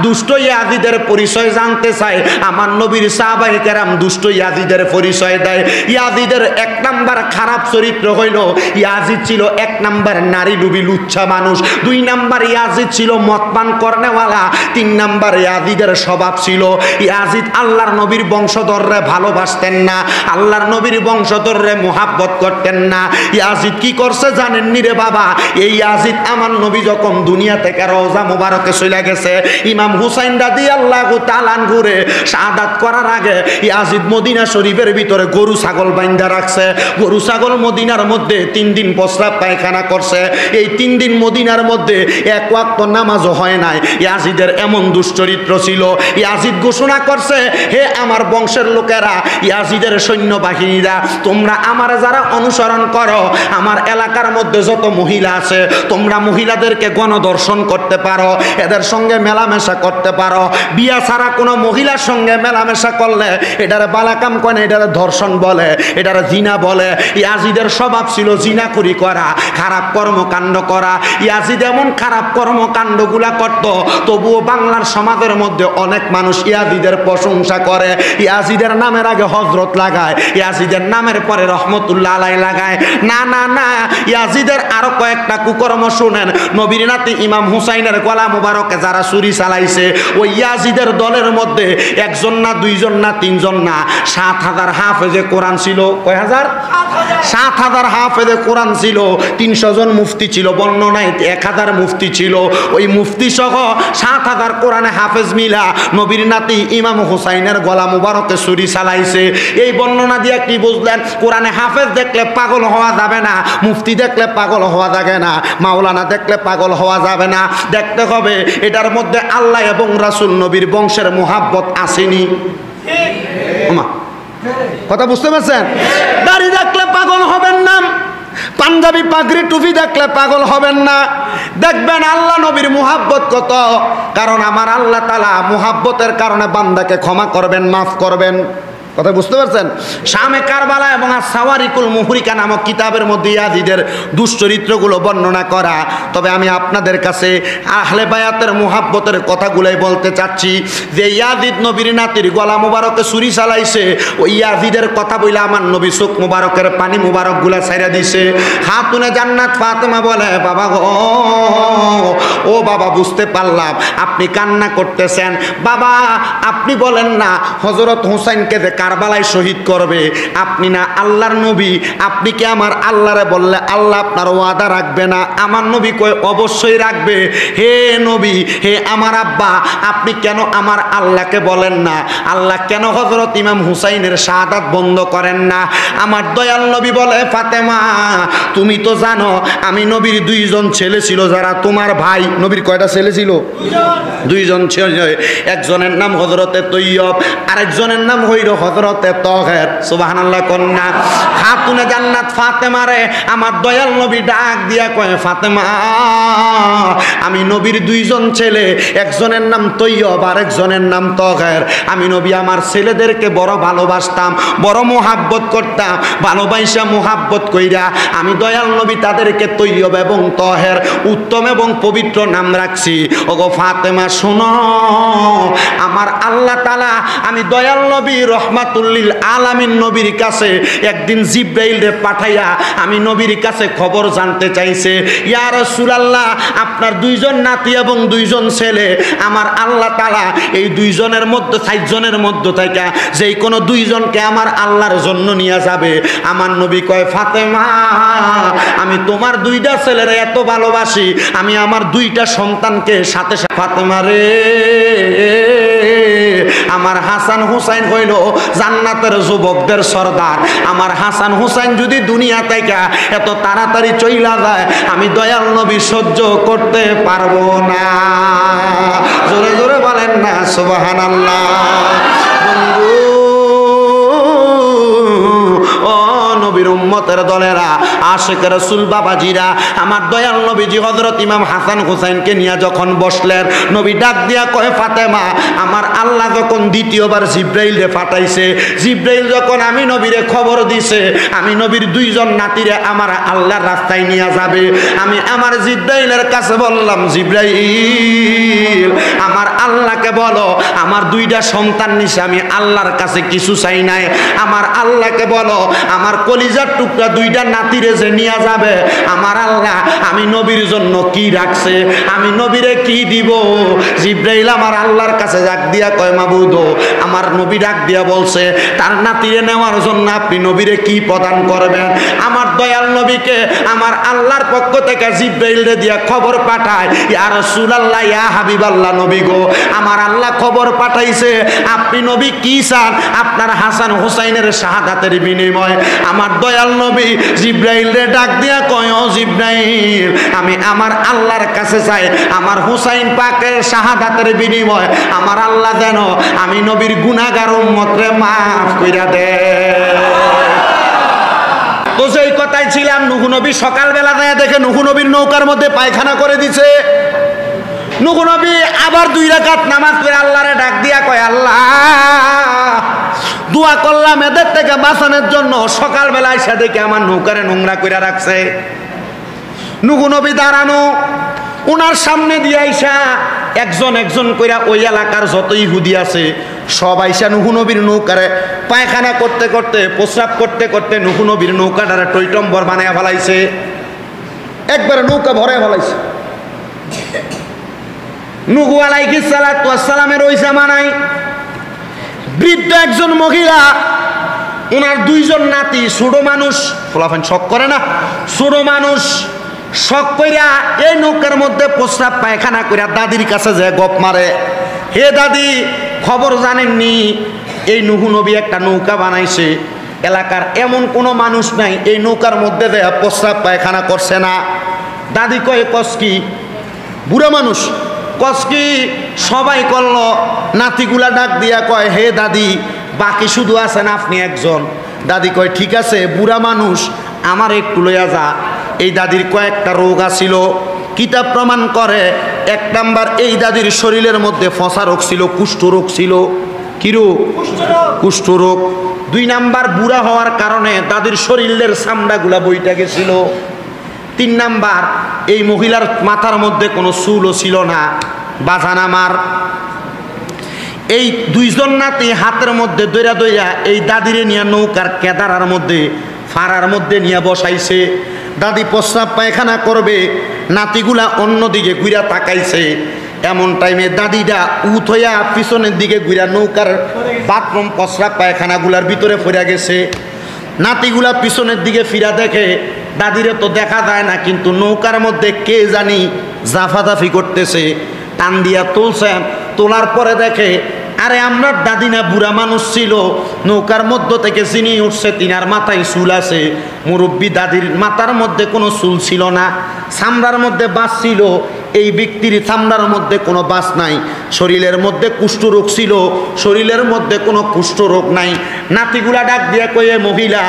দুষ্ট ইয়াজিদের পরিচয় জানতে চায়, আমার নবীর সাহাবায়ে কেরাম দুষ্ট ইয়াজিদের পরিচয় দেয়। ইয়াজিদের এক নাম্বার খারাপ চরিত্র হইল, ইয়াজিদ ছিল এক নাম্বার নারী লুবি লুচ্ছা মানুষ, 2 নাম্বার ইয়াজিদ ছিল মদপান করনেওয়ালা, 3 নাম্বার ইয়াজিদের স্বভাব ছিল ইয়াজিদ আল্লাহর নবীর বংশধররে ভালোবাসতেন না, আল্লাহর নবীর বংশধররে মুহাব্বত করতেন না। ইয়াজিদ কি করছে জানেন নি রে বাবা? এই ইয়াজিদ আমার নবী যখন দুনিয়া থেকে রওজা মুবারকে চলে গেছে, ইমাম হুসাইন রাদিয়াল্লাহু তাআলা আনহুরে শাহাদাত করার আগে ইয়াজিদ মদিনা শরীফের ভিতরে গরু ছাগল বাইন্ধা রাখছে। গরু ছাগল মদিনার মধ্যে 3 দিন প্রস্রাব পায়খানা করছে। এই 3 দিন মদিনার মধ্যে এক ওয়াক্ত নামাজও হয় নাই। ইয়াজিদের এমন দুশ্চরিত্র ছিল। ইয়াজিদ ঘোষণা করছে, হে আমার বংশের লোকেরা, ইয়াজিদের সৈন্যবাহিনীরা, তোমরা আমার যারা অনুসরণ করো, আমার এলাকার মধ্যে যত মহিলা আছে তোমরা মহিলাদেরকে গণধর্ষণ করতে পারো, এদের সঙ্গে মেলামেশা করতে পারো। বিয়া ছাড়া কোনো মহিলার সঙ্গে মেলামেশা করলে এটারে বালাকাম কয় না, এটারে ধর্ষণ বলে, এটারে জিনা বলে। ইয়াজিদের স্বভাব ছিল জিনাকুরি করা, খারাপ কর্মকাণ্ড করা। ইয়াজিদ এমন খারাপ কর্মকাণ্ডগুলা করত, তবুও বাংলার সমাজের মধ্যে অনেক মানুষ ইয়াজিদের প্রশংসা করে। ইয়াজিদের নামের আগে হযরত লাগায়, ইয়াজিদের নামের পরে রহমতুল্লাহ আলাইহি লাগায়। না না না, ইয়াজিদের আরো কয়েকটা কুকর্ম শুনেন। নবীর নাতি ইমাম হুসাইনের গলা মুবারকে যারা ছুরি চালাইছে, ওই ইয়াজিদের দলের মধ্যে 1 জন না 2 জন না 3 জন না 7000 হাফেজে কোরআন ছিল। কয় হাজার? 7000 হাফেজে কোরআন ছিল। 300 জন মুফতি ছিল, বর্ণনায় 1000 মুফতি ছিল। ওই মুফতি সহ 7000 কোরআনে হাফেজ মিলা নবীর নাতি ইমাম হুসাইনের গলা মুবারকে ছুরি চালাইছে। এই বর্ণনা দিয়ে কি বুঝলেন? কোরআনে হাফেজ দেখলে পাগল হওয়া যাবে না, মুফতি দেখলে পাগল হওয়া যাবে না, মাওলানা দেখলে পাগল হওয়া যাবে না। দেখতে হবে এটার মধ্যে আল্লাহ এবং রাসূল নবীর বংশের মুহাব্বত আসেনি। কথা বুঝতে পারছেন? দাড়ি দেখলে পাগল হবেন না, পাঞ্জাবি পাগড়ি টুপি দেখলে পাগল হবেন না। দেখবেন আল্লাহ নবীর মুহাব্বত কত, কারণ আমার আল্লাহ তাআলা মুহাব্বতের কারণে বান্দাকে ক্ষমা করবেন, মাফ করবেন। কথা বুঝতে পারছেন? শামে কারবালা এবং সাওয়ারিকুল মুহরিকা নামক কিতাবের মধ্যে ইয়াজিদের দুশ্চরিত্রগুলো বর্ণনা করা। তবে আমি আপনাদের কাছে আহলে বায়াতের মুহাব্বতের কথাগুলাই বলতে চাচ্ছি, যে ইয়াজিদ নবীর নাতির গলা মুবারকে ছুরি চালাইছে, ওই ইয়াজিদের কথা বইলা আমার নবী চোখ মুবারকের পানি মুবারকগুলা ছাইরা দিছে। খাতুনে জান্নাত ফাতেমা বলে, বাবা গো, ও বাবা, বুঝতে পারলাম আপনি কান্না করতেছেন। বাবা, আপনি বলেন না হযরত হুসাইনকে যে কারবালায় শহীদ করবে, আপনি না আল্লাহর নবী, আপনি কি আমার আল্লাহরে বললে আল্লাহ আপনার ওয়াদা রাখবে না? আমার নবী কয়, অবশ্যই রাখবে। হে নবী, হে আমার আব্বা, আপনি কেন আমার আল্লাহকে বলেন না? আল্লাহ কেন হযরত ইমাম হুসাইনের শাহাদাত বন্ধ করেন না? আমার দয়াল নবী বলে, ফাতেমা, তুমি তো জানো আমি নবীর 2 জন ছেলে ছিল যারা তোমার ভাই। নবীর কয়টা ছেলে ছিল? 2 জন ছেলে। একজনের নাম হযরতে তৈয়ব, আরেকজনের নাম হইল হযরতে তাহের। সুবহানাল্লাহ কন্যা। খাতুনে জান্নাত ফাতেমারে আমার দয়াল নবী ডাক দিয়া কয়, ফাতেমা, আমি নবীর 2 জন ছেলে, একজনের নাম তৈয়ব আর একজনের নাম তাহের। আমি নবী আমার ছেলেদেরকে বড় ভালোবাসতাম, বড় মুহাব্বত করতাম। ভালোবাসা মুহাব্বত কইরা আমি দয়াল নবী তাদেরকে তৈয়ব এবং তাহের উত্তম এবং পবিত্র নাম রাখছি। ওগো ফাতেমা, শোনো, আমার আল্লাহ তাআলা আমি দয়াল নবী রহমাতুল লিল আলামিন নবীর কাছে একদিন জিবরাইল রে পাঠাইয়া আমি নবীর কাছে খবর জানতে চাইছে, ইয়া রাসূলুল্লাহ, আপনার 2 জন নাতি এবং 2 জন ছেলে, আমার আল্লাহ তাআলা এই 2 জনের মধ্যে 4 জনের মধ্য থেকে যেই কোনো 2 জনকে আমার আল্লাহর জন্য নিয়ে যাবে। আমার নবী কয়, ফাতেমা, আমি তোমার 2টা ছেলের এত ভালোবাসি, আমি আমার 2টা সন্তানকে সাথে সাথে। ফাতেমা রে, আমার হাসান হুসাইন হইল জান্নাতের যুবকদের সরদার। আমার হাসান হুসাইন যদি দুনিয়া থেকে এত তাড়াতাড়ি চইলা যায়, আমি দয়াল নবী সহ্য করতে পারবো না। জোরে জোরে বলেন না সুবহানাল্লাহ। বন্ধু, ও নবীর উম্মতের উম্মতের দলেরা, আশিক রাসূল বাবাজিরা, আমার দয়াল নবীজি হযরত ইমাম হাসান হুসাইনকে নিয়ে যখন বসলেন, নবী ডাক দিয়া কয়, ফাতেমা, আমার আল্লাহ যখন দ্বিতীয়বার জিব্রাইল রে পাঠাইছে, জিব্রাইল যখন আমি নবীরে খবর দিছে আমি নবীর দুইজন নাতিরে আমার আল্লাহর রাস্তায় নিয়ে যাবে, আমি আমার জিব্রাইলের কাছে বললাম, জিব্রাইল, আমার আল্লাহকে বলো আমার দুইটা সন্তান নিছে, আমি আল্লাহর কাছে কিছু চাই নাই, আমার আল্লাহকে বলো আমার কলিজার টুকরা দুইটা নাতিরে যে নিয়ে যাবে, আমার আল্লাহ আমি নবীর জন্য কি রাখছে, আমি নবীরে কি দিব। জিব্রাইল আমার আল্লাহর কাছে ডাক দিয়া কয়, মাবুদ, আমার নবী ডাক দিয়া বলছে তার নাতিরে নেওয়ার জন্য আপনি নবীরে কি প্রদান করবেন। আমার দয়াল নবীকে আমার আল্লাহর পক্ষ থেকে জিব্রাইল রে দিয়া খবর পাঠায়, ইয়া রাসূলুল্লাহ, ইয়া হাবিবাল্লাহ, নবী গো, আমার আল্লাহ খবর পাঠাইছে আপনি নবী কি চান, আপনার হাসান হুসাইনের শাহাদাতের বিনিময়। আমার দয়াল নবী জিব্রাইল রে ডাক দিয়া কয়, ও জিব্রাইল, আমি আমার আল্লাহর কাছে চাই আমার হুসাইন পাকের শাহাদাতের বিনিময় আমার আল্লাহ যেন আমি নবীর গুনাহগার উম্মতরে মাফ কইরা দেয়। তো সেই কথাই ছিলাম, নূহ নবী সকালবেলা যায় দেখে নূহ নবীর নৌকার মধ্যে পায়খানা করে দিছে। নূহ নবী আবার 2 রাকাত নামাজ পড়ে আল্লাহরে ডাক দিয়া কয়, আল্লাহ, দোয়া করলাম এদের থেকে বাঁচানোর জন্য, সকালবেলা এসে দেখে আমার নৌকারে নোংরা করে রাখছে। নূহ নবী দাঁড়ানো, ওনার সামনে দিয়ে আইসা একজন একজন কইরা ওই এলাকার যত ইহুদি আছে সব আইসা নূহ নবীর নৌকারে পায়খানা করতে করতে, প্রস্রাব করতে করতে নূহ নবীর নৌকাটারে টইটম্বর বানায় ফেলাইছে, একবারে নৌকা ভরে ফেলাইছে। নূহ আলাইহিস সালাতু ওয়াস সালামের ওই জামানায় বৃদ্ধ একজন মহিলা, ওনার 2 জন নাতি, ছোট মানুষ, ফলাফান শখ করে না, ছোট মানুষ শখ কইরা এই নৌকার মধ্যে প্রস্রাব পায়খানা কইরা দাদির কাছে যায় গপ মারে, হে দাদি, খবর জানেননি এই নূহ নবী একটা নৌকা বানাইছে, এলাকার এমন কোনো মানুষ নাই এই নৌকার মধ্যে দেয়া প্রস্রাব পায়খানা করছে না। দাদি কয়, কসকি, বুড়া মানুষ, কসকি, সবাই করলো। নাতিগুলা ডাক দিয়া কয়, হে দাদি, বাকি শুধু আছেন আপনি একজন। দাদি কয়, ঠিক আছে, বুড়া মানুষ, আমার একটু লইয়া যা। এই দাদির কয়েকটা রোগ আছিল, কিতাব প্রমাণ করে। 1 নাম্বার, এই দাদির শরীরের মধ্যে ফসা রোগ ছিল, কুষ্ঠ রোগ ছিল। কি রোগ? কুষ্ঠ রোগ। 2 নাম্বার, বুড়া হওয়ার কারণে দাদির শরীরের চামড়াগুলা বইটা গেছিল। 3 নাম্বার, এই মহিলার মাথার মধ্যে কোনো চুলও ছিল না। বাজান আমার, এই 2 জন নাতি হাতের মধ্যে দইরা দইরা এই দাদিরে নিয়ে নৌকার কেদারার মধ্যে, ফাড়ার মধ্যে নিয়ে বসাইছে। দাদি প্রস্রাব পায়খানা করবে, নাতিগুলা অন্যদিকে ঘুরা তাকাইছে। এমন টাইমে দাদিটা উঠ হইয়া পিছনের দিকে ঘুরা নৌকার বাথরুম প্রস্রাব পায়খানাগুলার ভিতরে ফিরা গেছে। নাতিগুলা পিছনের দিকে ফিরা দেখে দাদিরে তো দেখা যায় না, কিন্তু নৌকার মধ্যে কে জানি জাফাজাফি করতেছে। টান দিয়া তুলছেন, তোলার পরে দেখে আরে আমরা দাদি না, বুড়া মানুষ ছিল, নৌকার মধ্য থেকে চিনি উঠছে, তিনার মাথায় চুল আছে। মুরব্বী দাদির মাথার মধ্যে কোনো চুল ছিল না, চামড়ার মধ্যে বাস ছিল। এই ব্যক্তির চামড়ার মধ্যে কোনো বাস নাই, শরীরের মধ্যে কুষ্ঠরোগ ছিল, শরীরের মধ্যে কোনো কুষ্ঠরোগ নাই। নাতিগুলা ডাক দিয়ে কয়ে, মহিলা,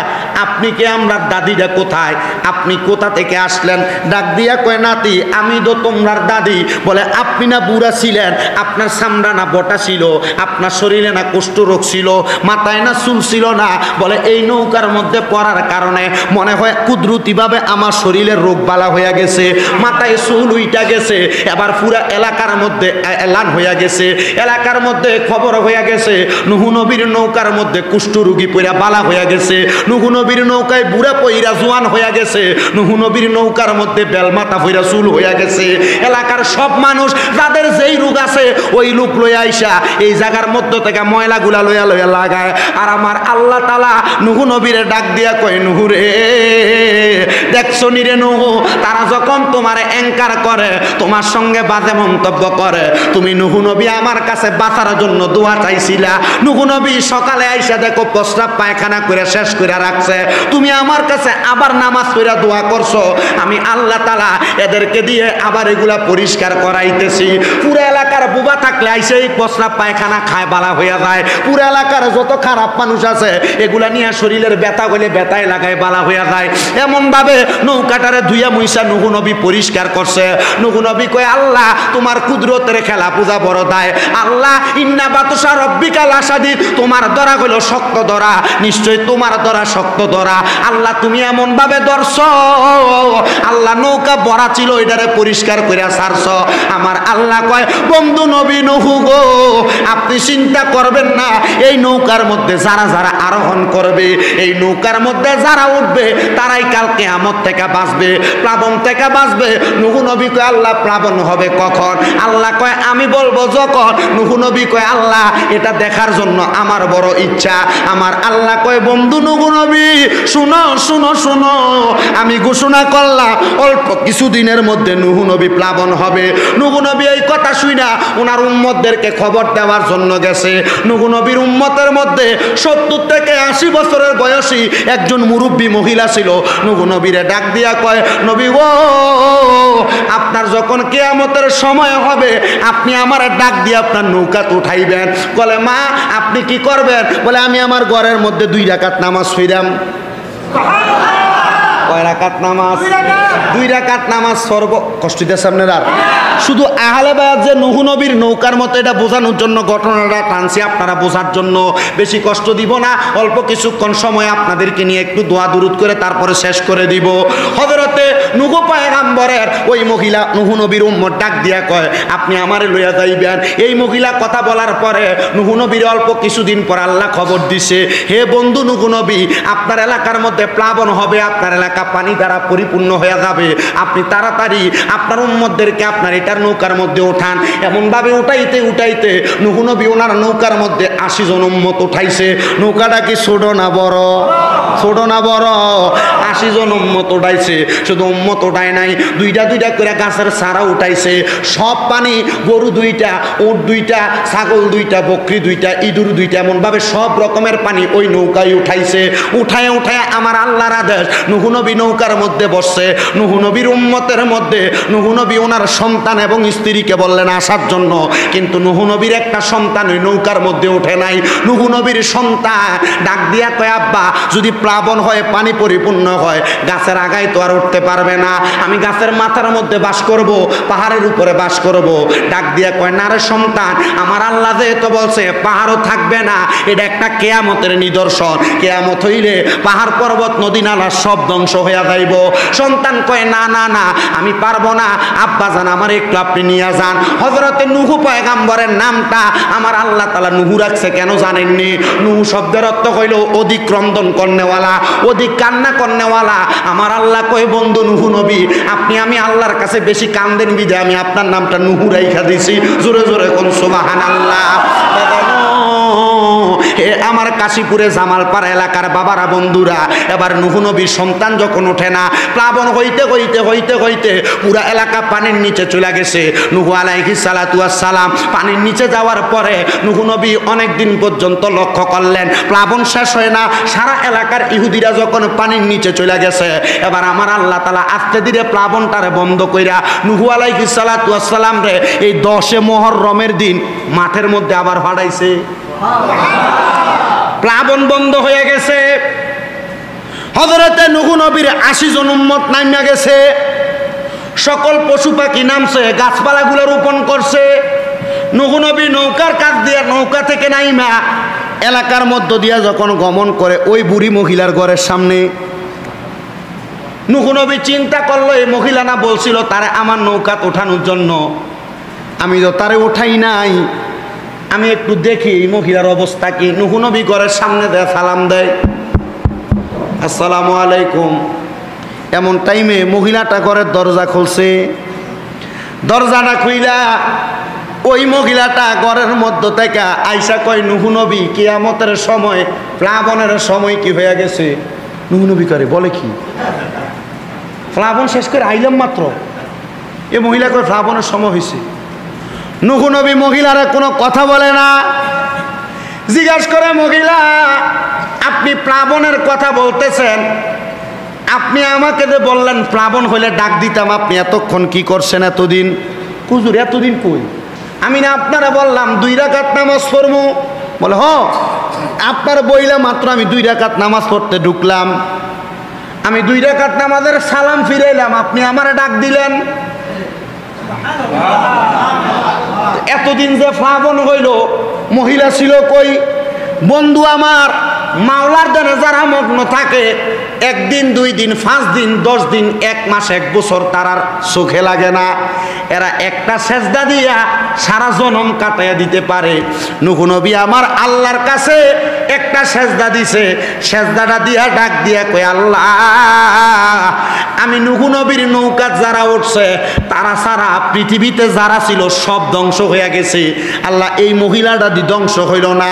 আপনি কে, আমরা দাদিটা কোথায়, আপনি কোথা থেকে আসলেন? ডাক দিয়া কয়ে, নাতি, আমি তো তোমরার দাদি। বলে, আপনি না বুড়া ছিলেন, আপনার চামড়া না বটা ছিল, আপনার শরীরে না কুষ্ঠরোগ ছিল, মাথায় না চুল ছিল না। বলে, এই নৌকার মধ্যে পড়ার কারণে মনে হয় কুদরতিভাবে আমার শরীরের রোগ বালা হয়ে গেছে, মাথায় চুল উইটা গেছে। এবার পুরা এলাকার মধ্যে এলান হইয়া গেছে, এলাকার মধ্যে খবর হইয়া গেছে, নূহ নবীর নৌকার মধ্যে কুষ্ঠরোগী পইরা বালা হইয়া গেছে, নূহ নবীর নৌকায় বুড়া পইরা জোয়ান হইয়া গেছে, নূহ নবীর নৌকার মধ্যে বেলমাথা পইরা চুল হইয়া গেছে। এলাকার সব মানুষ যাদের যেই রোগ আছে ওই লোক লইয়া আইসা এই জায়গার মধ্য থেকে ময়লাগুলা লইয়া লইয়া লাগায়। আর আমার আল্লাহ তাআলা নূহ নবীরে ডাক দিয়া কয়, নূহ রে, দেখছো নি রে নূহ, তারা যখন তোমার অ্যাঙ্কার করে, তোমার সঙ্গে বাজে মন্তব্য করে, তুমি নূহ নবী আমার কাছে বাঁচার জন্য দোয়া চাইছিলা। নূহ নবী সকালে আইসা দেখো প্রস্রাব পায়খানা করে শেষ করে রাখছে, তুমি আমার কাছে আবার নামাজ পড়া দোয়া করছো। আমি আল্লাহ তাআলা এদেরকে দিয়ে আবার এগুলা পরিষ্কার করাইতেছি। পুরো এলাকা এলাকার বুবা থাকলে আইসে এই প্রস্রাব পায়খানা খায় বালা হইয়া যায়। পুরো এলাকার যত খারাপ মানুষ আছে এগুলা নিয়ে শরীরের ব্যথা হইলে ব্যথায় লাগায় বালা হইয়া যায়। এমন ভাবে নৌকাটারে ধুইয়া মুইসা নুহু নবী পরিষ্কার করছে। নুহু নবী কয়, আল্লাহ তোমার কুদরতের খেলা পূজা বড় দায়। আল্লাহ ইন্না বাতুসা রব্বিকা লাশাদীদ, তোমার ধরা হলো শক্ত ধরা, নিশ্চয় তোমার ধরা শক্ত ধরা। আল্লাহ তুমি এমন ভাবে ধরছ, আল্লাহ নৌকা ভরা ছিল এটারে পরিষ্কার করে ছাড়ছ। আমার আল্লাহ কয়, বন্ধু নবী নুহু গো, আপনি চিন্তা করবেন না, এই নৌকার মধ্যে যারা যারা আরোহণ করবে, এই নৌকার মধ্যে যারা উঠবে তারাই কাল কিয়ামত থেকে বাঁচবে, প্লাবন থেকে বাঁচবে। নুহু নবী কয়, আল্লাহ প্লাবন হবে কখন? আল্লাহ কয়, আমি বলবো যখন। নুহু নবী কয়, আল্লাহ এটা দেখার জন্য আমার বড় ইচ্ছা। আমার আল্লাহ কয়, বন্ধু নুহু নবী শুনো শুনো শুনো, আমি ঘোষণা করলাম অল্প কিছুদিনের মধ্যে নুহু নবী প্লাবন হবে। নুহু নবী এই কথা শুইনা ওনার উম্মতদেরকে খবর দেওয়ার জন্য গেছে। নুহু নবীর উম্মতের মধ্যে 70 থেকে 80 বছরের বয়সী একজন মুরব্বী মহিলা ছিল। নুহু নবীরে ডাক দিয়া কয়, নবী গো, আপনার যখন কিয়ামতের সময় হবে আপনি আমার ডাক দিয়ে আপনার নৌকাতে উঠাইবেন। বলে, মা আপনি কি করবেন? বলে, আমি আমার ঘরের মধ্যে 2 রাকাত নামাজ পড়াম। কয় রাকাত নামাজ? 2 রাকাত নামাজ। সর্ব কষ্ট দিয়েছে আপনারা। শুধু আহলে বায়াত যে নুহু নবীর নৌকার মতো এটা বোঝানোর জন্য ঘটনাটা টানছি, আপনারা বোঝার জন্য। বেশি কষ্ট দিব না, অল্প কিছুক্ষণ সময় আপনাদেরকে নিয়ে একটু দোয়া দুরুদ করে তারপরে শেষ করে দিব। হযরতে নুহু পয়গম্বরের ওই মহিলা নুহু নবীর উম্মত ডাক দিয়া কয়, আপনি আমারে লইয়া যাইবেন। এই মহিলা কথা বলার পরে নুহু নবীর অল্প কিছুদিন পর আল্লাহ খবর দিছে, হে বন্ধু নুহু নবী, আপনার এলাকার মধ্যে প্লাবন হবে, আপনার এলাকা পানি দ্বারা পরিপূর্ণ হয়ে যাবে। আপনি তাড়াতাড়ি আপনার উম্মতদেরকে আপনার এটার নৌকার মধ্যে ওঠান। এমনভাবে উঠাইতে উঠাইতে নুহু নবী ওনার নৌকার মধ্যে 80 জন উম্মত উঠাইছে। নৌকাটা কি ছোট না বড়? ছোট না বড়? 80 জন উম্মত উঠাইছে। শুধু উম্মত উঠায় নাই, 2টা 2টা করে গাছের চারা উঠাইছে। সব পানি, গরু 2টা, উট 2টা, ছাগল 2টা, বকরি 2টা, ইঁদুর 2টা, এমনভাবে সব রকমের পানি ওই নৌকায় উঠাইছে। উঠায় উঠায় আমার আল্লাহর আদেশ নুহু নবী নৌকার মধ্যে বসছে। নুহু নবীর উম্মতের মধ্যে নুহু নবী ওনার সন্তান এবং স্ত্রীকে বললেন আসার জন্য, কিন্তু নুহু নবীর একটা সন্তান ওই নৌকার মধ্যে ওঠে নাই। নুহু নবীর সন্তান ডাক দিয়া কয়, আব্বা যদি প্লাবন হয়, পানি পরিপূর্ণ হয়, গাছের আগায় তো আর উঠতে পারবে না, আমি গাছের মাথার মধ্যে বাস করব, পাহাড়ের উপরে বাস করব। ডাক দিয়া কয়, না রে সন্তান, আমার আল্লাহ যেহেতু বলছে পাহাড়ও থাকবে না, এটা একটা কিয়ামতের নিদর্শন। কিয়ামত হইলে পাহাড় পর্বত নদী নালা সব ধ্বংস হইয়া যাইব। সন্তান কয়, না না না, আমি পারবো না, আব্বা জান আমার একটু আপনি নিয়ে যান। হযরতে নুহু পয়গম্বরের নামটা আমার আল্লাহ তাআলা নুহু রাখছে কেন জানেননি? নুহু শব্দের অর্থ হইল অধিক ক্রন্দন করনেওয়ালা, অধিক কান্না করনেওয়ালা। আমার আল্লাহ কয়, বন্ধু নুহু নবী, আপনি আমি আল্লাহর কাছে বেশি কান্দেন বিধে আমি আপনার নামটা নুহু রাইখা দিছি। জোরে জোরে কোন সুবহানাল্লাহ। আমার কাশীপুরে জামালপাড়া এলাকার বাবারা বন্ধুরা, এবার নুহু নবীর সন্তান যখন ওঠে না, প্লাবন হইতে হইতে হইতে হইতে পুরা এলাকা পানির নিচে চলে গেছে। নুহু আলাইহিস সালাতু ওয়াস সালাম পানির নিচে যাওয়ার পরে নুহু নবী অনেক দিন পর্যন্ত লক্ষ্য করলেন প্লাবন শেষ হয় না। সারা এলাকার ইহুদিরা যখন পানির নিচে চলে গেছে, এবার আমার আল্লাহ তাআলা আস্তে ধীরে প্লাবনটারে বন্ধ কইরা নুহু আলাইহিস সালাতু ওয়াস সালাম রে এই 10 মুহররমের দিন মাঠের মধ্যে আবার ফাড়াইছে। প্লাবন বন্ধ হয়ে গেছে। হযরতে নুহু নবীর 80 জন উম্মত নামিয়া গেছে। সকল পশু পাখি নামছে, গাছপালাগুলো রোপণ করছে। নুহু নবী নৌকার কাছ দিয়ে নৌকা থেকে নাইমা এলাকার মধ্য দিয়া যখন গমন করে ওই বুড়ি মহিলার ঘরের সামনে, নুহু নবী চিন্তা করলো এই মহিলা না বলছিল তারে আমার নৌকাত ওঠানোর জন্য, আমি তো তারে উঠাই নাই, আমি একটু দেখি এই মহিলার অবস্থা কি। নুহু নবী ঘরের সামনে দেয়, সালাম দেয়, আসসালামু আলাইকুম। এমন টাইমে মহিলাটা ঘরের দরজা খুলছে। দরজাটা খুইলা ওই মহিলাটা ঘরের মধ্য থেকে আইসা কয়, নুহু নবী কিয়ামতের সময়, প্লাবনের সময় কি হয়ে গেছে? নুহু নবী করে বলে কি, প্লাবন শেষ করে আইলাম মাত্র। এ মহিলা কয় প্লাবনের সময় হয়েছে। নুহু নবী মহিলারা কোনো কথা বলে না। জিজ্ঞাসা করে, মহিলা আপনি প্লাবনের কথা বলতেছেন, আপনি আমাকে যে বললেন প্লাবন হইলে ডাক দিতাম, আপনি এতক্ষণ কি করছেন এতদিন? হুজুর এতদিন কই, আমি না আপনারা বললাম 2 রাকাত নামাজ পড়বো, বলে হ আপনার বইলা মাত্র আমি 2 রাকাত নামাজ পড়তে ঢুকলাম, আমি 2 রাকাত নামাজের সালাম ফিরাইলাম, আপনি আমারে ডাক দিলেন। এতদিন যে ফাবন হইল মহিলা ছিল কই? বন্ধু আমার, মাওলার দানে যারা মগ্ন থাকে 1 দিন 2 দিন 5 দিন 10 দিন 1 মাস 1 বছর তার আর চোখে লাগে না, এরা একটা সেজদা দিয়া সারা জনম কাটাইয়া দিতে পারে। নূহ নবী আমার আল্লাহর কাছে একটা সেজদা দিছে, সেজদাটা দিয়া ডাক দিয়া কই আল্লাহ আমি নূহ নবীর নৌকাত যারা উঠছে তারা সারা পৃথিবীতে যারা ছিল সব ধ্বংস হয়ে গেছে, আল্লাহ এই মহিলাটা দি ধ্বংস হইল না।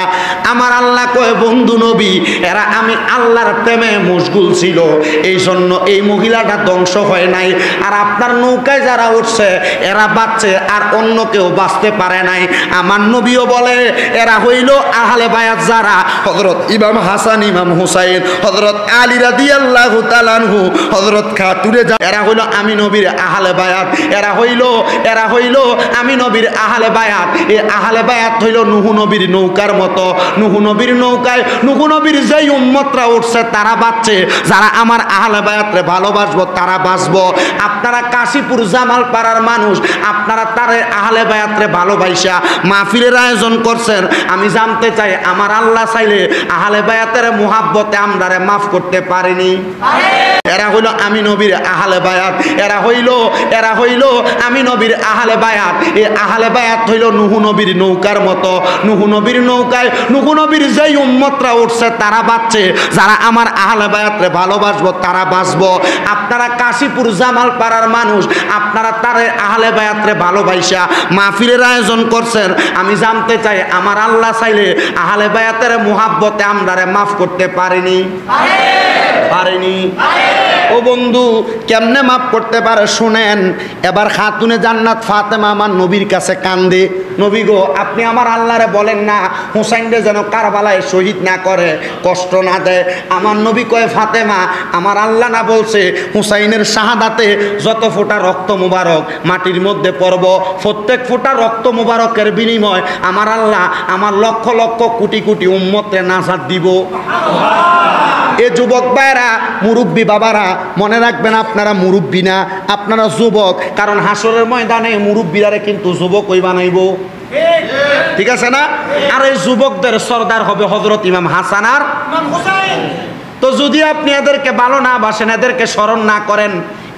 আমার আল্লাহ কয় বন্ধু নবী এরা আমি আল্লাহর প্রেমে মশগুল ছিল, এই জন্য এই মহিলাটা ধ্বংস হয় নাই। আর আপনার নৌকায় যারা উঠছে এরা বাঁচছে, আর অন্য কেউ বাঁচতে পারে নাই। আমার নবীও বলে এরা হইল আহলে বায়াত যারা হযরত ইমাম হাসান ইমাম হুসাইন হযরত আলী রাদিয়াল্লাহু তাআলা আনহু হযরত খাতুনে এরা হইল আমি নবীর আহলে বায়াত, এরা হইল আমি নবীর আহলে বায়াত। এই আহলে বায়াত হইল নূহ নবীর নৌকার মতো, নূহ নবীর নৌকায় নূহ নবীর যেই উম্মতরা উঠছে তারা বাঁচছে, যারা আমার আহলে বায়াতরে ভালোবাসবো তারা বাঁচবো। আপনারা কাশীপুর জামাল পাড়ার মানুষ, আপনারা তারে আহলে বায়াতরে ভালোবাসা মাহফিলের আয়োজন করছেন, আমি জানতে চাই আমার আল্লাহ চাইলে আহলে বায়াতের মুহাব্বতে আমরারে মাফ করতে পারেনি? এরা হইল আমি নবীর আহলে বায়াত, এরা হইল আমি নবীর আহলে বায়াত। এই আহলে বায়াত হইল নূহ নবীর নৌকার মতো, নূহ নবীর নৌকায় নূহ নবীর যেই উম্মতরা উঠছে তারা বাঁচছে, যারা আমার আহলে বায়াতরে ভালোবাসবো তারা বাঁচবো। আপনারা কাশীপুর জামাল পাড়ার মানুষ, আপনারা তারে আহলে বায়াতরে ভালোবাসা মাহফিলের আয়োজন করছেন, আমি জানতে চাই আমার আল্লাহ চাইলে আহলে বায়াতের মুহাব্বতে আমরারে মাফ করতে পারেনি? ও বন্ধু কেমনে মাফ করতে পারে শুনেন। এবার খাতুনে জান্নাত ফাতেমা আমার নবীর কাছে কান্দে, নবী গো আপনি আমার আল্লাহরে বলেন না হুসাইনরে যেন কারবালায় শহীদ না করে, কষ্ট না দেয়। আমার নবী কয় ফাতেমা আমার আল্লাহ না বলছে হুসাইনের শাহাদাতে যত ফোঁটা রক্ত মুবারক মাটির মধ্যে পড়ব, প্রত্যেক ফোঁটা রক্ত মুবারকের বিনিময় আমার আল্লাহ আমার লক্ষ লক্ষ কোটি কোটি উম্মতে নাজাত দিব। এ যুবক ভাইরা মুরব্বী বাবারা মনে রাখবেন আপনারা মুরব্বী না, আপনারা যুবক, কারণ হাসরের ময়দানে মুরব্বীরারে কিন্তু যুবক ওই বানাইব, ঠিক আছে না? আর এই যুবকদের সর্দার হবে হযরত ইমাম হাসান আর ইমাম হুসাইন। তো যদি আপনি এদেরকে ভালো না বাসেন, এদেরকে স্মরণ না করেন,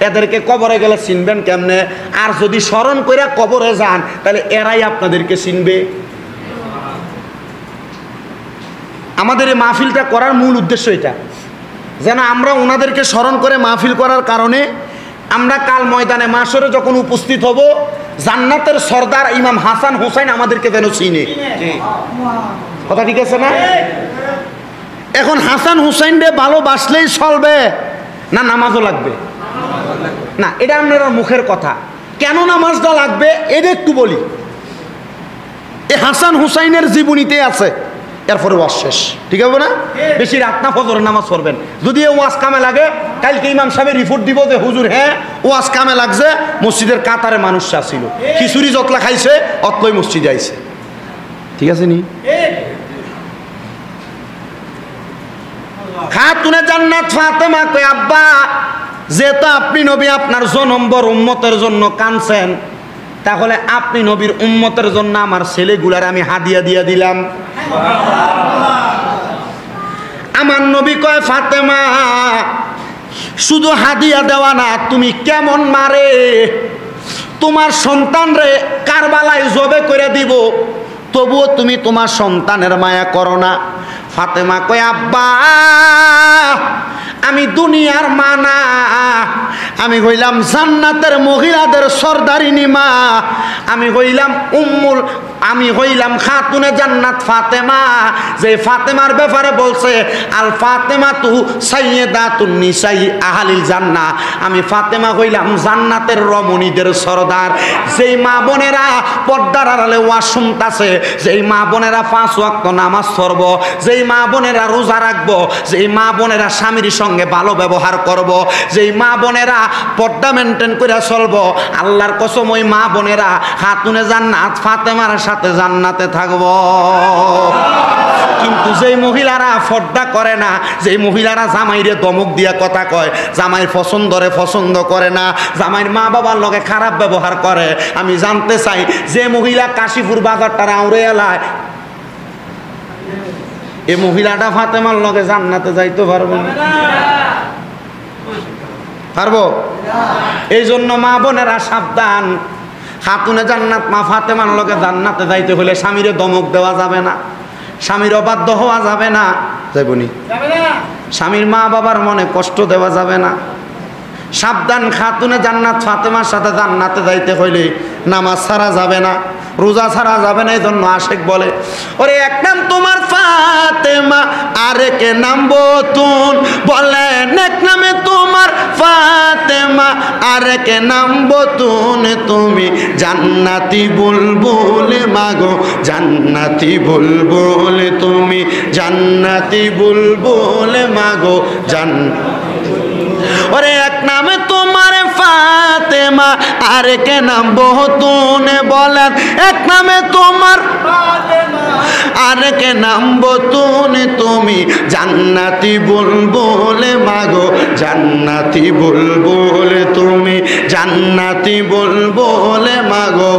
এদেরকে কবরে গেলে চিনবেন কেমনে? আর যদি স্মরণ করে কবরে যান তাহলে এরাই আপনাদেরকে চিনবে। আমাদের এই মাহফিলটা করার মূল উদ্দেশ্য এটা, যেন আমরা ওনাদেরকে স্মরণ করে মাহফিল করার কারণে আমরা কাল ময়দানে মাশরে যখন উপস্থিত হব জান্নাতের সর্দার ইমাম হাসান হুসাইন আমাদেরকে যেন চিনে। কথা ঠিক আছে না? এখন হাসান হুসাইনরে ভালোবাসলেই চলবে না নামাজও লাগবে? না, এটা আপনার মুখের কথা। কেন নামাজটা লাগবে এটা একটু বলি। এই হাসান হুসাইনের জীবনীতে আছে, এরপরে ওয়াজ শেষ, ঠিক হবে না? বেশি রাত না ফজরের নামাজ পড়বেন। যদি ওয়াজ কামে লাগে কালকে ইমাম সাহেব রিপোর্ট দিব যে হুজুর হ্যাঁ ওয়াজ কামে লাগছে, মসজিদের কাতারে মানুষ ছিল, খিচুড়ি যতলা খাইছে অতলাই মসজিদে আইছে, ঠিক আছে নি? খাতুনে জান্নাত ফাতেমা কয় আব্বা যেহেতু আপনি নবী আপনার জনম্বর উম্মতের জন্য কাঁদছেন, তাহলে আপনি নবীর উম্মতের জন্য আমার ছেলেগুলার আমি হাদিয়া দিয়া দিলাম। আমার নবী কয় ফাতেমা শুধু হাদিয়া দেওয়া না, তুমি কেমন মারে তোমার সন্তান রে কারবালায় জবে করে দিব, তবুও তুমি তোমার সন্তানের মায়া করো না। ফাতেমা কয় আব্বা আমি দুনিয়ার মা না, আমি হইলাম জান্নাতের মহিলাদের সর্দারিনী মা, আমি হইলাম উম্মুল আমি হইলাম খাতুনে জান্নাত ফাতেমা, যে ফাতেমার ব্যাপারে বলছে আল ফাতেমাতু সাইয়্যিদাতুন নিসাই আহলিল জান্নাহ, আমি ফাতেমা হইলাম জান্নাতের রমণীদের সরদার। যেই মা বোনেরা পর্দার আড়ালে ওয়াজ শুনতাছে, যেই মা বোনেরা 5 ওয়াক্ত নামাজ পড়ব, যেই মা বোনেরা রোজা রাখবো, যেই মা বোনেরা স্বামীর সঙ্গে ভালো ব্যবহার করব, যেই মা বোনেরা পর্দা মেনটেন করে চলবো, আল্লাহর কসম ওই মা বোনেরা খাতুনে জান্নাত ফাতেমার সাথে জান্নাতে থাকবো। কিন্তু যেই মহিলারা পর্দা করে না, যেই মহিলারা জামাইরে দমক দিয়া কথা কয়, জামাইয়ের পছন্দরে পছন্দ করে না, জামাইয়ের মা বাবার লগে খারাপ ব্যবহার করে, আমি জানতে চাই যে মহিলা কাশীপুর বাজারটা আউড়ে এলায়, এই মহিলাটা ফাতেমার লগে জান্নাতে যাইতে পারবো না? পারবো? এই জন্য মা বোনেরা সাবধান, খাতুনে জান্নাত মা ফাতেমার লগে জান্নাতে যাইতে হলে স্বামীরে দমক দেওয়া যাবে না, স্বামীর অবাধ্য হওয়া যাবে না, যাইবনি? স্বামীর মা বাবার মনে কষ্ট দেওয়া যাবে না। সাবধান, খাতুনে জান্নাত ফাতেমার সাথে জান্নাতে যাইতে হইলে নামাজ ছাড়া যাবে না, রোজা ছাড়া যাবে না। এই জন্য আশেক বলে, ওরে এক নাম তোমার ফাতেমা, আরেকে নাম বতুন, বলেন এক নামে তোমার ফাতেমা, আরেকে নাম বতুন, তুমি জান্নাতি বুলবুল মাগো, জান্নাতি বুলবুল, তুমি জান্নাতি বুলবুল মাগো, ওরে এক নামে তোমার ফাতেমা, আরেকে নাম বতুন, বলেন এক নামে তোমার আরেকে নাম বতুন, তুমি জান্নাতি বুলবুল মাগো, জান্নাতি বুলবুল, তুমি জান্নাতি বুলবুল মাগো,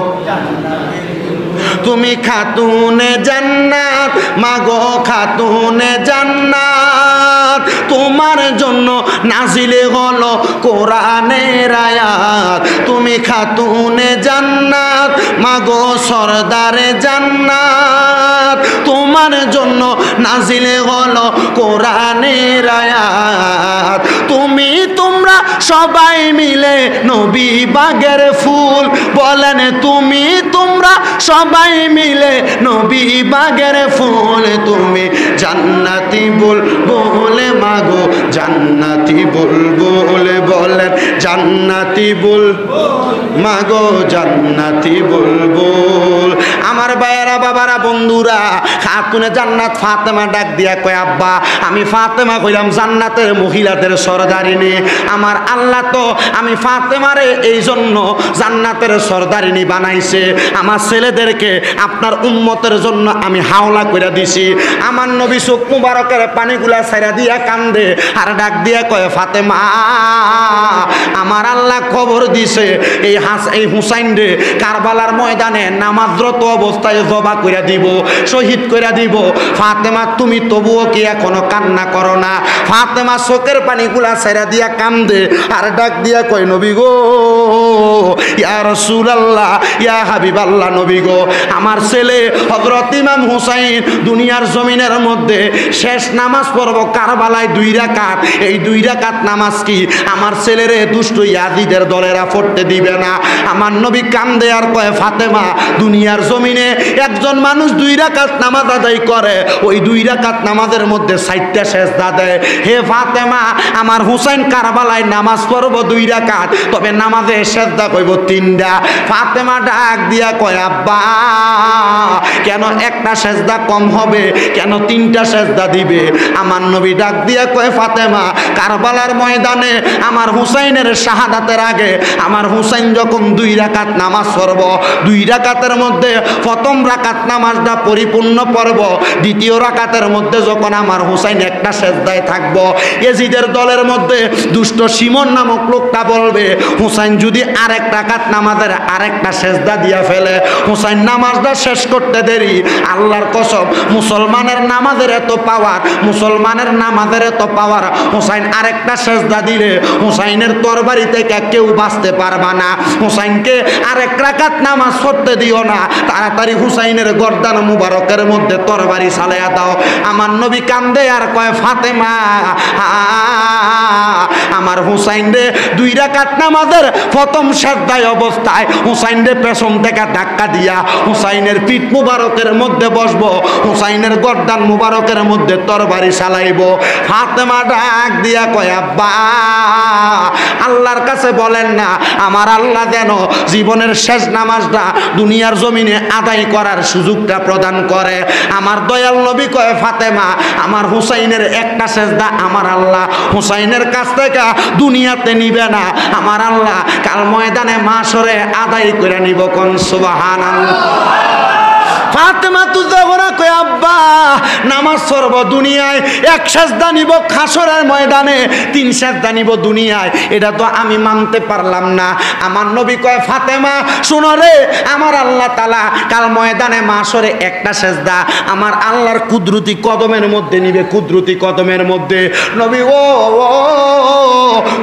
তুমি খাতুনে জান্নাত মাগো, খাতুনে জান্নাত, তোমার জন্য নাজিলে হলো কোরআনের আয়াত, তুমি খাতুনে জান্নাত মাগো, সরদারে জান্নাত, তোমার জন্য নাজিলে হলো কোরআনের আয়াত, তুমি তোমরা সবাই মিলে নবী বাগের ফুল, বলেন তুমি তোমরা সবাই মিলে নবী বাগের ফুল, তুমি জান্নাতি বুলবুল মাগো, জান্নাতি বুলবুল, বলেন জান্নাতি বুলবুল মাগো, জান্নাতি বুলবুল। আমার ভাইয়েরা, বাবারা, বন্ধুরা, খাতুনে জান্নাত ফাতেমা ডাক দিয়া কয়, আব্বা আমি ফাতেমা কইলাম জান্নাতের মহিলাদের সরদারিনী, আমার আল্লাহ তো আমি ফাতেমারে এই জন্য জান্নাতের সরদারিনী বানাইছে, আমার ছেলেদেরকে আপনার উম্মতের জন্য আমি হাওলা করে দিছি। আমার নবী চোখ মুবারকের পানিগুলা ছাইরা দিয়া কান্দে আর ডাক দিয়া কয়, ফাতেমা আমার আল্লাহ খবর দিছে এই হুসাইন রে কারবালার ময়দানে নামাজরত অবস্থায় জবা কইরা দিব, শহীদ কইরা দিব। ফাতেমা তুমি তবুও কি এখনো কান্না করো না? ফাতেমা চোখের পানিগুলা ছাইরা দিয়া কান্দে আর ডাক দিয়া কয়, নবী গো, ইয়া রাসূলুল্লাহ, ইয়া হাবিবাল্লাহ, নবী গো, আমার ছেলে হযরত ইমাম হুসাইন দুনিয়ার জমিনের মধ্যে শেষ নামাজ পড়ব কারবালায় 2 রাকাত, এই 2 রাকাত নামাজ কি আমার ছেলেরে দুষ্ট ইয়াজিদের দলেরা পড়তে দিবে না? আমার নবী কান্দে আর কয়, ফাতেমা দুনিয়ার জমিনে একজন মানুষ 2 রাকাত নামাজ আদায় করে, ওই 2 রাকাত নামাজের মধ্যে 4টা সেজদা দেয়। হে ফাতেমা, আমার হুসাইন কারবালায় নামাজ পড়ব 2 রাকাত, তবে নামাজে সেজদা কইব 3টা। ফাতেমা ডাক দিয়া কয়, আব্বা কেন একটা সেজদা কম হবে, কেন 3টা সেজদা দিবে? আমার নবী ডাক দিয়া কয়, ফাতেমা কারবালার ময়দানে আমার হুসাইনের শাহাদাতের আগে আমার হুসাইন যখন 2 রাকাত নামাজ পড়ব, 2 রাকাতের মধ্যে প্রথম রাকাত নামাজটা পরিপূর্ণ পড়ব, দ্বিতীয় রাকাতের মধ্যে যখন আমার হুসাইন একটা সেজদায় থাকব, ইয়াজিদের দলের মধ্যে দুষ্ট শিমন নামক লোকটা বলবে, হুসাইন যদি আরেক রাকাত নামাজের আরেকটা সেজদা দিয়া ফেলে, হুসাইন নামাজটা শেষ করতে দেরি, আল্লাহর কসম মুসলমানের নামাজের এত পাওয়ার, মুসলমানের নামাজের এত পাওয়ার, হুসাইন আরেকটা সেজদা দিলে হুসাইনের তরবারি থেকে কেউ বাঁচতে পারবা না। হুসাইনকে আরেক রাকাত নামাজ পড়তে দিও না, তাড়াতাড়ি হুসাইনের গর্দান মুবারকের মধ্যে তরবারি চালাইয়া দাও। আমার নবী কান্দে আর কয়, ফাতেমা আমার হুসাইন রে 2 রাকাত নামাজের প্রথম সেজদায় অবস্থায় হুসাইন রে পেছন থেকে ডাক ধাক্কা দিয়া হুসাইনের পিঠ মুবারকের মধ্যে বসবো, হুসাইনের গর্দান মুবারকের মধ্যে তরবারি চালাইব। ফাতেমা ডাক দিয়া কয় আব্বা আল্লাহর কাছে বলেন না আমার আল্লাহ যেন জীবনের শেষ নামাজটা দুনিয়ার জমিনে আদায় করার সুযোগটা প্রদান করে। আমার দয়াল নবী কয় ফাতেমা আমার হুসাইনের একটা সেজদা আমার আল্লাহ হুসাইনের কাছ থেকে দুনিয়াতে নিবে না, আমার আল্লাহ কাল ময়দানে মাশরে আদায় করে নিব। কোন সুবহানাল্লাহ। ফাতেমা তু জোহরা কয় আব্বা নামাজ পড়ব দুনিয়ায়, এক সেজদা নিব হাশরের ময়দানে, 3 সেজদা নিব দুনিয়ায়, এটা তো আমি মানতে পারলাম না। আমার নবী কয় ফাতেমা শোনো রে, আমার আল্লাহ তাআলা কাল ময়দানে মাশরে একটা সেজদা আমার আল্লাহর কুদরতি কদমের মধ্যে নিবে, কুদরতি কদমের মধ্যে। নবী ও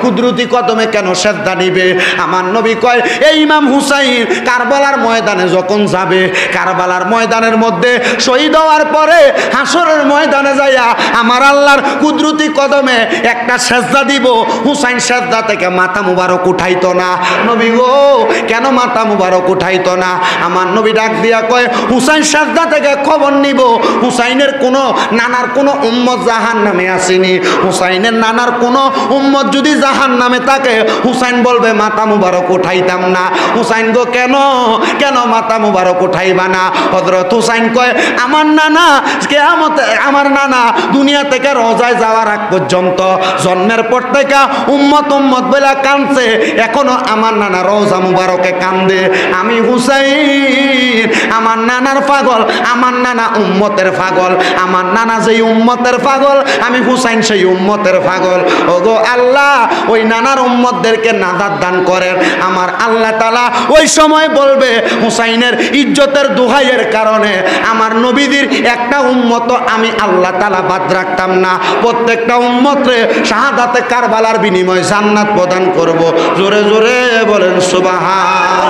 কুদরতি কদমে কেন সেজদা নিবে? আমার নবী কয় এই ইমাম হুসাইন কারবালার ময়দানে যখন যাবে, কারবালার ময়দানের মধ্যে শহীদ হওয়ার পরে হাসরের ময়দানে যাইয়া আমার আল্লাহর কুদরতি কদমে একটা সেজদা দিব, হুসাইন সেজদা থেকে মাথা মুবারক উঠাইতো না। নবী গো কেন মাথা মুবারক উঠাইতো না? আমার নবী ডাক দিয়া কয় হুসাইন সেজদা থেকে খবর নিব হুসাইনের কোনো নানার কোনো উম্মত জাহান নামে আসেনি, হুসাইনের নানার কোনো উম্মত যদি জাহান নামে থাকে হুসাইন বলবে মাথা মুবারক উঠাইতাম না। হুসাইন গো কেন কেন মাথা মুবারক উঠাইবা না? হযরত হুসাইন কয় আমার নানা কিয়ামতে, আমার নানা দুনিয়া থেকে রোজায় যাওয়ার আগ পর্যন্ত জন্মের পর থেকে উম্মত উম্মত বলে কাঁদছে, এখনো আমার নানা রোজা মুবারকে কান্দে। আমি হুসাইন আমার নানার পাগল, আমার নানা উম্মতের পাগল, আমার নানা যেই উম্মতের পাগল আমি হুসাইন সেই উম্মতের পাগল। ওগো আল্লাহ ওই নানার উম্মতদেরকে নাজাত দান করেন। আমার আল্লাহ তাআলা ওই সময় বলবে হুসাইনের ইজ্জতের দোহাইয়ের কারণে আমার নবীদের একটা উম্মত আমি আল্লাহ তাআলা বাদ রাখতাম না, প্রত্যেকটা উম্মতরে শাহাদাতে কারবালার বিনিময়ে জান্নাত প্রদান করব। জোরে জোরে বলেন সুবহান।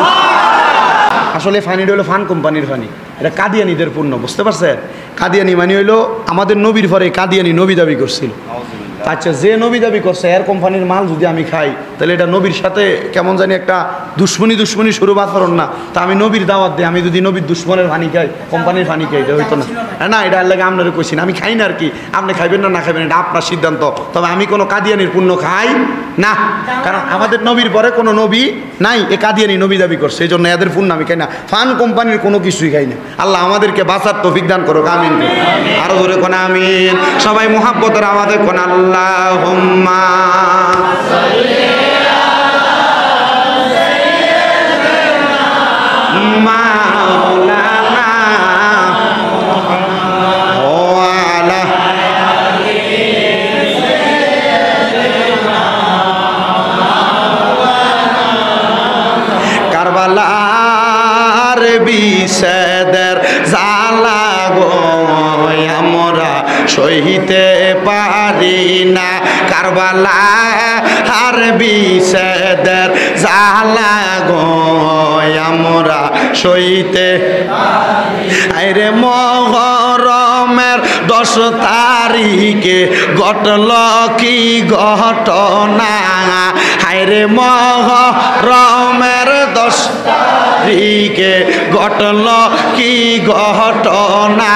আসলে ফানিটা হলো ফান কোম্পানির ফানি, এটা কাদিয়ানিদের পূর্ণ, বুঝতে পারছেন? কাদিয়ানি মানে হইলো আমাদের নবীর পরে কাদিয়ানি নবী দাবি করছিল। আচ্ছা যে নবী দাবি করছে এর কোম্পানির মাল যদি আমি খাই তাহলে এটা নবীর সাথে কেমন জানি একটা দুশ্মনী শুরু আচরণ না? তা আমি নবীর দাওয়াত দিই, আমি যদি নবীর দুশ্মনের ফানি খাই কোম্পানির ফানি খাই, এটা হইতো না। না এটা আল্লাহকে আপনারা কইছি না, আমি খাই না আর কি, আপনি খাইবেন না না খাইবেন এটা আপনার সিদ্ধান্ত। তবে আমি কোনো কাদিয়ানির পুণ্য খাই না, কারণ আমাদের নবীর পরে কোনো নবী নাই, এ কাদিয়ানি নবী দাবি করছে, এই জন্য এদের পুণ্য আমি খাই না। ফান কোম্পানির কোনো কিছুই খাই না। আল্লাহ আমাদেরকে বাঁচার তৌফিক দান করুক, আমিন। আরো জোরে কোন আমিন। সবাই মুহাব্বতের আওয়াজে কোন আল্লাহুম্মা মাওলানা ওয়া আলা কারবালার বিষেদের জ্বালা গো আমরা সইতে পারি না, কারবালার বিষেদের জ্বালা গো আমরা সইতে। আরে মুহরমের 10 তারিখে ঘটল কি ঘটনা, হায়রে মুহরমের 10 তারিখে ঘটল কি ঘটনা,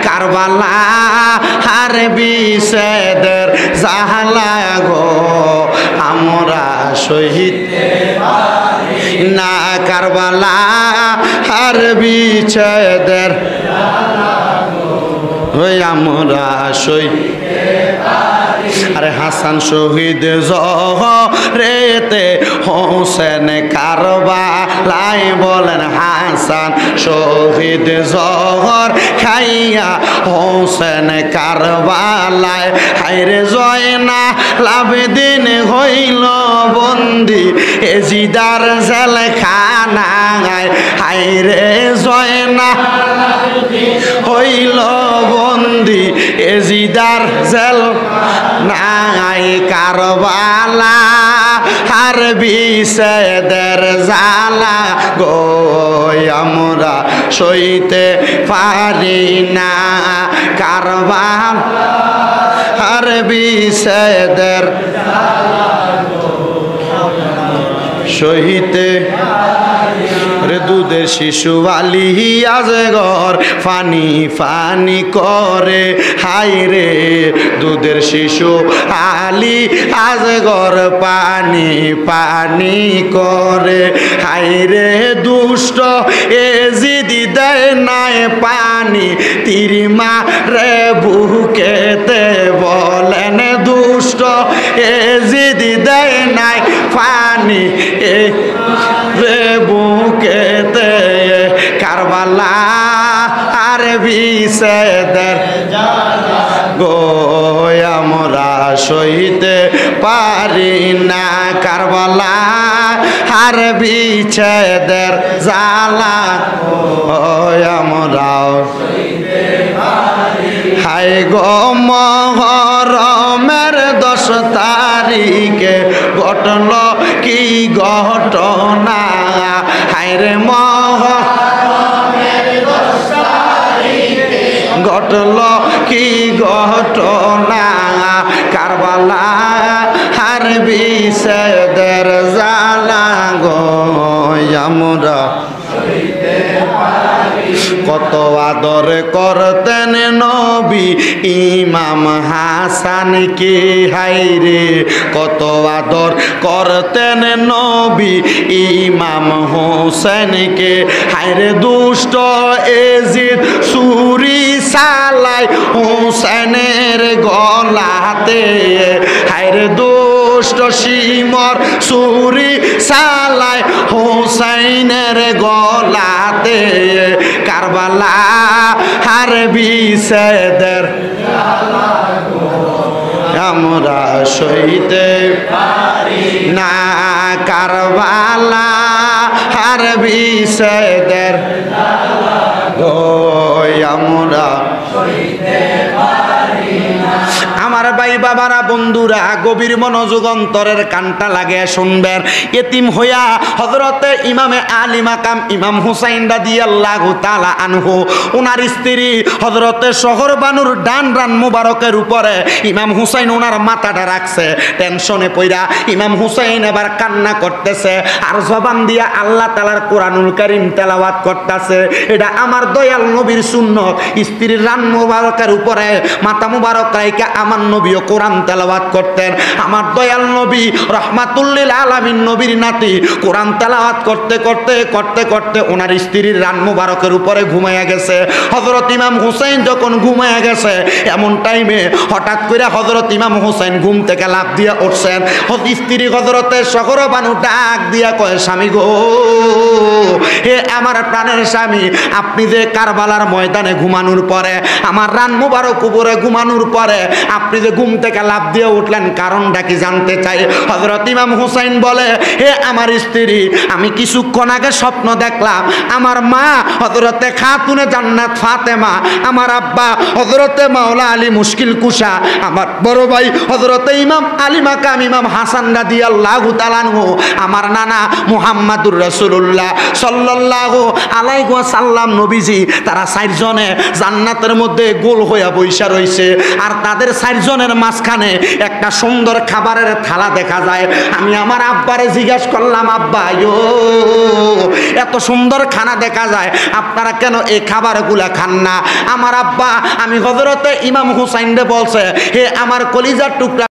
কারবালা আর বিষেদের জ্বালা গো আমরা সইতে না, কারবালা আর বিষেদের ওই আমরা সইতে। আরে হাসান শহীদ জহরেতে হোসেন কারবালাই বলেন, হাসান শহীদ জহর খাইয়া হোসেন কারবালায়, হায়রে জয়না লাভদিন হইল বন্দি এজিদার জেলখানায়, হায়রে জয়না হইল বন্দি এজিদার জেল নাই, কারবালা আর বিষেদের জ্বালা গো আমরা সইতে পারি না, কারবালা আর বিষেদের সইতে দুধের শিশু আলী আজ ঘর ফানি ফানি করে, হায় রে দুধের শিশু আলী আজ ঘর পানি পানি করে, হায় রে দুষ্ট এ জিদি দেয় নাই পানি তিরিমা রে বুকেতে, বলেন দুষ্ট এ জিদি দেয় নাই পানি এ রে বুকেতে, কারবালা আর বিষেদের গো আমরা সইতে পারি না, কারবালা আর বিচ্ছেদের জ্বালা আমরা হাই গো মহরমের 10 তারিখে ঘটল কি ঘটনা, হায় রে মহরমের 10 তারিখে ঘটল কি ঘটনা, কারবালা আর বিষেদের জ্বালা গো আমরা কত আদর করতেন নবী ইমাম হাসানকে, হায়রে কত আদর করতেন নবী ইমাম হোসেনকে, হায়রে দুষ্ট এজিদ ছুরি চালায় হোসেনের গলাতে, হায়রে দুষ্ট শিমর ছুরি চালায় হোসেনের গলাতে, কারবালা আর বিষেদের আমরা সইতে পারি না, কারবালা আর বিষেদের আমরা সইতে পারি না। আমার ভাই বাবারা বন্ধুরা গভীর মনোযোগ অন্তরের কানটা লাগিয়ে শুনবেন। এতিম হইয়া হযরতে ইমামে আলী মাকাম ইমাম হুসাইন রাদিয়াল্লাহু তাআলা আনহু ওনার স্ত্রী হযরতে শহর বানুর ডান রান মুবারকের উপরে ইমাম হুসাইন ওনার মাথাটা রাখছে। টেনশনে পইরা ইমাম হুসাইন এবার কান্না করতেছে আর জবান দিয়া আল্লাহ তাআলার কোরআনুল কারীম তেলাওয়াত করতেছে। এটা আমার দয়াল নবীর সুন্নত। স্ত্রীর রান মুবারকের উপরে মাথা মুবারক রাইখা আমার নবীও কোরআন তেলাওয়াত করতেন। আমার দয়াল নবী রাহমাতুল লিল আলামিন নবীর নাতি কোরআন তেলাওয়াত করতে করতে করতে করতে ওনার স্ত্রীর রান মুবারকের উপরে ঘুমাইয়া গেছে। হযরত ইমাম হুসাইন যখন ঘুমাইয়া গেছে এমন টাইমে হঠাৎ করে হযরত ইমাম হুসাইন ঘুম থেকে লাফ দিয়া উঠছেন। স্ত্রী হযরতের শহর বানু ডাক দিয়া কয়, স্বামী গো, হে আমার প্রাণের স্বামী, আপনি যে কারবালার ময়দানে ঘুমানোর পরে আমার রান মুবারক উপরে ঘুমানোর পরে আপনি যে ঘুম থেকে লাফ দিয়ে উঠলেন কারণটা কি জানতে চাই। হযরত ইমাম হুসাইন বলে, হে আমার স্ত্রী, আমি কিছুক্ষণ আগে স্বপ্ন দেখলাম আমার মা হযরতে খাতুনে জান্নাত ফাতেমা, আমার আব্বা হযরতে মাওলা আলী মুশকিল কুশা, আমার বড় ভাই হযরতে ইমাম আলী মাকাম ইমাম হাসান রাদিয়াল্লাহু তাআলা আনহু, আমার নানা মুহাম্মাদুর রাসূলুল্লাহ সাল্লাল্লাহু আলাইহি ওয়াসাল্লাম নবীজি, তারা 4 জনে জান্নাতের মধ্যে গোল হইয়া বইসা রইছে। আর তাদের 4 জনের মাঝখানে একটা সুন্দর খাবারের থালা দেখা যায়। আমি আমার আব্বারে জিজ্ঞাসা করলাম, আব্বা এত সুন্দর খানা দেখা যায়, আপনারা কেন এই খাবারগুলা খান না? আমার আব্বা আমি হযরতে ইমাম হুসাইন রে বলছে, হে আমার কলিজার টুকরা